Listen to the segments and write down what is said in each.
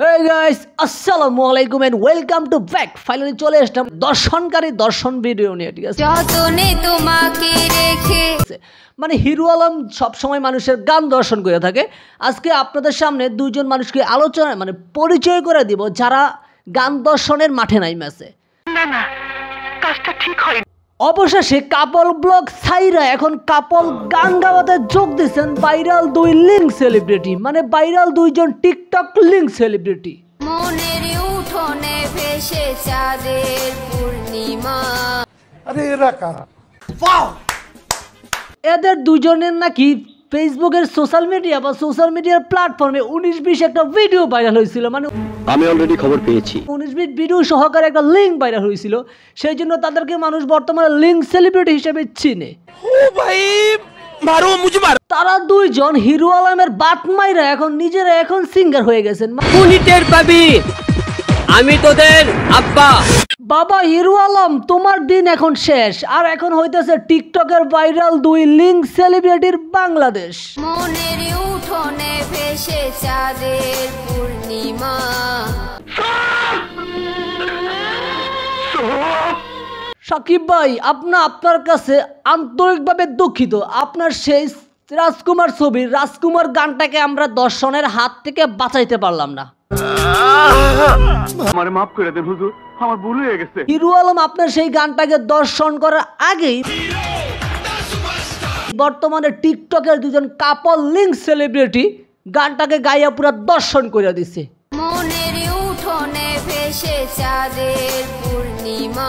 Hey guys, আসসালামু আলাইকুম and welcome to back. Finally চলে আসলাম দর্শনকারী দর্শন ভিডিও নিয়ে, ঠিক আছে? যতনে তোমাকে রেখে মানে হিরো আলম সব সময় মানুষের গান দর্শন করে থাকে। আজকে আপনাদের সামনে দুইজন মানুষকে আলোচনা মানে পরিচয় করে দিব যারা গান দর্শনের মাঠে নাইমেছে। না না, কাজটা ঠিক হয়নি। অবশেষে কাপল ব্লগ ছাইরা এখন কাপল গান গাওয়াতে যোগ দিচ্ছেন ভাইরাল দুই লিঙ্ক সেলিব্রিটি, মানে ভাইরাল দুইজন টিকটক লিঙ্ক সেলিব্রিটি। মনের উঠোনে ভেসে চাঁদের পূর্ণিমা। আরে এরা কারা? এদের দুজনের নাকি ফেসবুকের সোশ্যাল মিডিয়া বা সোশ্যাল মিডিয়ার প্ল্যাটফর্মে 19-20 একটা ভিডিও ভাইরাল হয়েছিল। মানে আমি অলরেডি খবর পেয়েছি 19-20 ভিডিও সহকারে একটা লিঙ্ক ভাইরাল হয়েছিল, সেই জন্য তাদেরকে মানুষ বর্তমানে লিঙ্ক সেলিব্রিটি হিসেবে চিনে। ও ভাই মারো মুঝে মারো। তারা দুইজন হিরো আলমের বাতমাইরা এখন নিজেরা এখন সিঙ্গার হয়ে গেছেন। পুনিতের পাবি আমি তোদের আব্বা। বাবা হিরো আলম, তোমার দিন এখন শেষ। আর এখন হইতেছে টিকটকের ভাইরাল দুই লিঙ্ক সেলিব্রিটির বাংলাদেশ। মনের উঠোনে ভেসে চাঁদের পূর্ণিমা। সাকিব ভাই, আপনার কাছে আন্তরিকভাবে দুঃখিত। আপনার সেই রাজকুমার ছবির রাজকুমার গানটাকে আমরা দর্শনের হাত থেকে বাঁচাইতে পারলাম না। আমারে মাফ করে দেন হুজুর, আমার ভুল হয়ে গেছে। হিরো আলম আপনার সেই গানটাকে দর্শন করার আগেই বর্তমানে টিকটকের দুজন কাপল লিঙ্ক সেলিব্রিটি গানটাকে গাইয়া পুরো দর্শন করে দিছে। মনের উঠোনে ভেসে চাঁদের পূর্ণিমা।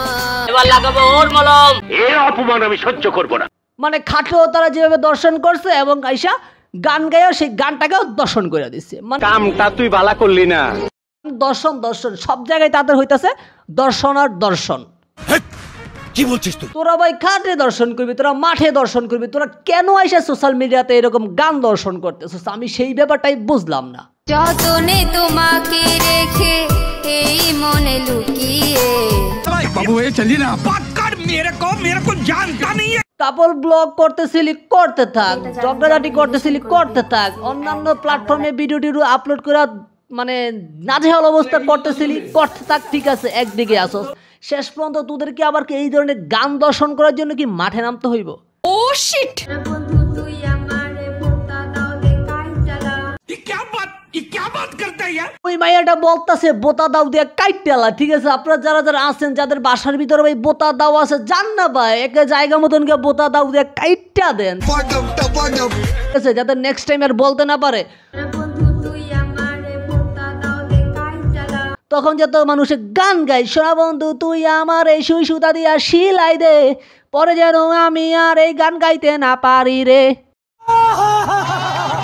এবার লাগাবো ওর মলম। এই অপমান আমি সহ্য করব না। মানে খাটেও তারা যেভাবে দর্শন করছে এবং আইসা গান গাইয়া সেই গানটাকেও দর্শন করে দিচ্ছে। মানে কামটা তুই বালা করলি না। দর্শন সব জায়গায় তাদের হইতাছে দর্শন আর দর্শন। কি বলছিস তুই? তোরা ভাই খাটে দর্শন করবি, তোরা মাঠে দর্শন করবি, তোরা কেন আইসা সোশ্যাল মিডিয়াতে এরকম গান দর্শন করতেছিস? আমি সেই ব্যাপারটাই বুঝলাম না। যতনে তোমাকে রেখে এই মনে লুকিয়ে। বাবু এ চলি না বাত কর, মেরে কো জানতা নেই। কাপল ব্লগ করতেছিলি করতে থাক, ঝগড়াঝাটি করতেছিলি করতে থাক, অন্যান্য প্ল্যাটফর্মে ভিডিও টিডিও আপলোড করে মানে নাজেহাল অবস্থা করতেছিলি করতে থাক, ঠিক আছে। একদিকে আসস, শেষ পর্যন্ত তোদেরকে আবার এই ধরনের গান দর্শন করার জন্য কি মাঠে নামতে হইব? ও শিট। বন্ধু তুই আমারে বোতা দাও দে কাইটালা। क्या बात करता है यार? ওই মাইয়াটা বলতাছে বোতা দাও দিয়ে কাইটালা, ঠিক আছে। আপনারা যারা আছেন যাদের বাসার ভিতরে ভাই বোতা দাও আছে, জান না ভাই একটা জায়গা মতন কে বোতা দাও দিয়ে কাইটা দেন, ঠিক আছে, যাতে নেক্সট টাইম আর বলতে না পারে। বন্ধু তুই আমারে বোতা দাও দে কাইটালা। তখন যত মানুষে গান গায়, শোনা বন্ধু তুই আমার এই সুই সুতা দিয়া শিলাই দে, পরে যেন আমি আর এই গান গাইতে না পারি রে।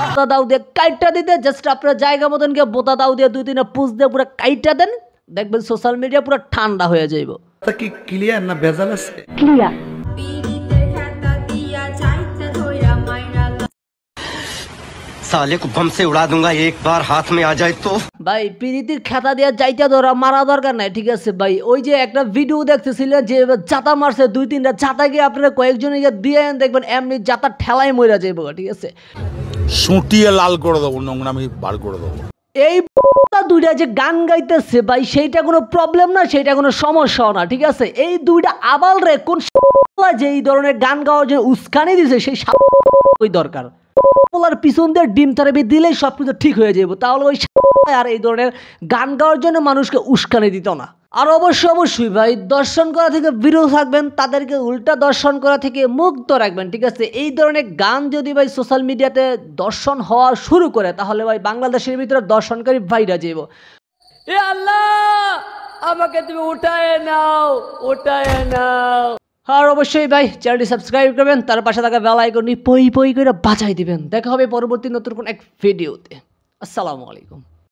বোতা দাও দিয়ে কাইটা দিতে জাস্ট আপনার জায়গা মতন গিয়ে বোতা দাও দিয়ে 2-3 পুষ দিয়ে পুরো কাইটা দেন, দেখবেন সোশ্যাল মিডিয়া পুরো ঠান্ডা হয়ে যাইব। তা কি ক্লিয়ার না ভেজাল আছে? পীড়িতের খাতা দিয়া চাইতে ধইরা মাইরা। साले को बम से उड़ा दूंगा एक बार हाथ में आ जाए तो। ভাই পিরিতির খেতা দিয়ে যাইতে ধরা মারা দরকার নাই, ঠিক আছে ভাই। ওই যে একটা ভিডিও দেখতেছিলেন যে জাতা মারছে 2-3টা জাতা গিয়ে আপনারা কয়েকজন গিয়ে দিয়ে দেখবেন এমনি জাতা ঠেলায় মইরা যাইব, ঠিক আছে। সুটিয়ে লাল করে দেবো, নোংরামি বার করে দেবো। এই দুইটা যে গান গাইতেছে ভাই, সেইটা কোনো প্রবলেম না, সেইটা কোনো সমস্যাও না, ঠিক আছে। এই দুইটা আবাল রে কোন যে এই ধরনের গান গাওয়ার যে উস্কানি দিছে সেই ওই দরকার পোলার পিছন দিয়ে ডিম থেরাপি দিলেই সব কিছু ঠিক হয়ে যাবে। তাহলে ওই আর এই ধরনের গান গাওয়ার জন্য মানুষকে উস্কানি দিত না। আর অবশ্যই ভাই দর্শন করা থেকে বিরত থাকবেন, তাদেরকে উল্টা দর্শন করা থেকে মুক্ত রাখবেন, ঠিক আছে। এই ধরনের গান যদি ভাই সোশ্যাল মিডিয়াতে দর্শন হওয়া শুরু করে তাহলে ভাই বাংলাদেশের ভিতরে দর্শনকারী ভাইরা যাইব। এ আল্লাহ আমাকে তুমি উঠায় নাও। আর অবশ্যই ভাই চ্যানেলটি সাবস্ক্রাইব করবেন, তার পাশে থাকা বেল আইকনটি পই করে বাজাই দিবেন। দেখা হবে পরবর্তী নতুন কোন এক ভিডিওতে। আসসালামু আলাইকুম।